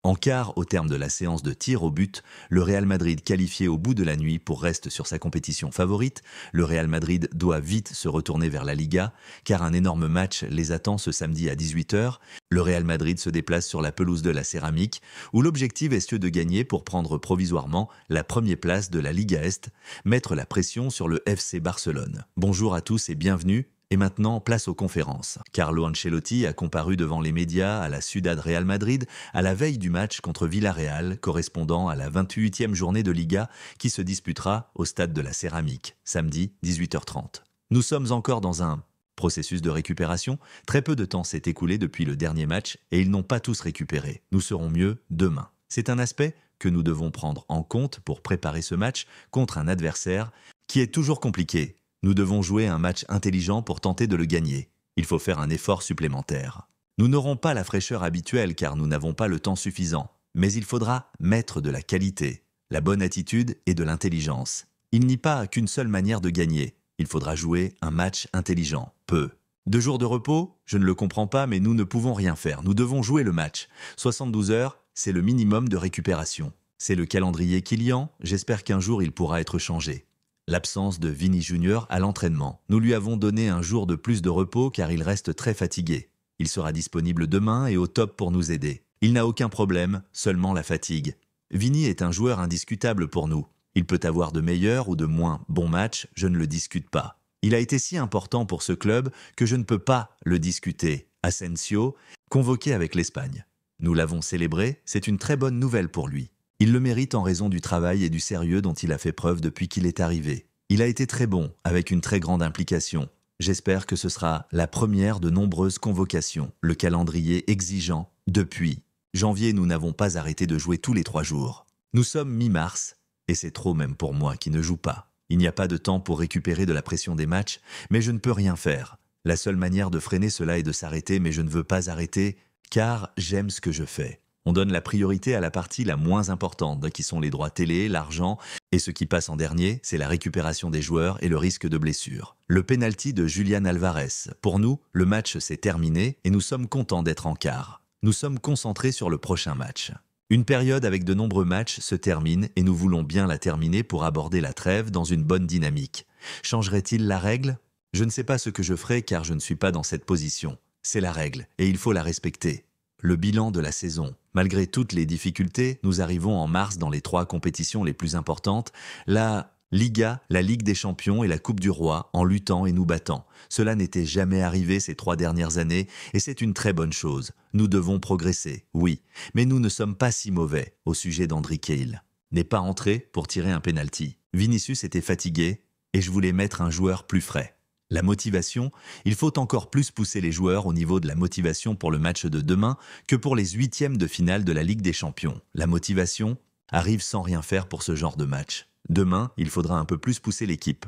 En quart, au terme de la séance de tir au but, le Real Madrid qualifié au bout de la nuit pour reste sur sa compétition favorite. Le Real Madrid doit vite se retourner vers la Liga, car un énorme match les attend ce samedi à 18h. Le Real Madrid se déplace sur la pelouse de la Céramique, où l'objectif est de gagner pour prendre provisoirement la première place de la Liga Est, mettre la pression sur le FC Barcelone. Bonjour à tous et bienvenue. Et maintenant, place aux conférences. Carlo Ancelotti a comparu devant les médias à la Ciudad Real Madrid à la veille du match contre Villarreal, correspondant à la 28e journée de Liga qui se disputera au stade de la Céramique, samedi 18h30. Nous sommes encore dans un processus de récupération. Très peu de temps s'est écoulé depuis le dernier match et ils n'ont pas tous récupéré. Nous serons mieux demain. C'est un aspect que nous devons prendre en compte pour préparer ce match contre un adversaire qui est toujours compliqué. Nous devons jouer un match intelligent pour tenter de le gagner. Il faut faire un effort supplémentaire. Nous n'aurons pas la fraîcheur habituelle car nous n'avons pas le temps suffisant. Mais il faudra mettre de la qualité, la bonne attitude et de l'intelligence. Il n'y a pas qu'une seule manière de gagner. Il faudra jouer un match intelligent. Peu. 2 jours de repos? Je ne le comprends pas, mais nous ne pouvons rien faire. Nous devons jouer le match. 72 heures, c'est le minimum de récupération. C'est le calendrier Kylian. J'espère qu'un jour il pourra être changé. L'absence de Vini Junior à l'entraînement. Nous lui avons donné un jour de plus de repos car il reste très fatigué. Il sera disponible demain et au top pour nous aider. Il n'a aucun problème, seulement la fatigue. Vini est un joueur indiscutable pour nous. Il peut avoir de meilleurs ou de moins bons matchs, je ne le discute pas. Il a été si important pour ce club que je ne peux pas le discuter. Asensio, convoqué avec l'Espagne. Nous l'avons célébré, c'est une très bonne nouvelle pour lui. Il le mérite en raison du travail et du sérieux dont il a fait preuve depuis qu'il est arrivé. Il a été très bon, avec une très grande implication. J'espère que ce sera la première de nombreuses convocations. Le calendrier exigeant. Depuis janvier, nous n'avons pas arrêté de jouer tous les 3 jours. Nous sommes mi-mars, et c'est trop même pour moi qui ne joue pas. Il n'y a pas de temps pour récupérer de la pression des matchs, mais je ne peux rien faire. La seule manière de freiner cela est de s'arrêter, mais je ne veux pas arrêter, car j'aime ce que je fais. On donne la priorité à la partie la moins importante, qui sont les droits télé, l'argent, et ce qui passe en dernier, c'est la récupération des joueurs et le risque de blessure. Le penalty de Julián Álvarez. Pour nous, le match s'est terminé et nous sommes contents d'être en quart. Nous sommes concentrés sur le prochain match. Une période avec de nombreux matchs se termine et nous voulons bien la terminer pour aborder la trêve dans une bonne dynamique. Changerait-il la règle? Je ne sais pas ce que je ferai car je ne suis pas dans cette position. C'est la règle et il faut la respecter. Le bilan de la saison. Malgré toutes les difficultés, nous arrivons en mars dans les 3 compétitions les plus importantes, la Liga, la Ligue des Champions et la Coupe du Roi, en luttant et nous battant. Cela n'était jamais arrivé ces 3 dernières années et c'est une très bonne chose. Nous devons progresser, oui, mais nous ne sommes pas si mauvais au sujet d'Andri Keil. N'est pas entré pour tirer un penalty. Vinicius était fatigué et je voulais mettre un joueur plus frais. La motivation, il faut encore plus pousser les joueurs au niveau de la motivation pour le match de demain que pour les 8e de finale de la Ligue des Champions. La motivation arrive sans rien faire pour ce genre de match. Demain, il faudra un peu plus pousser l'équipe.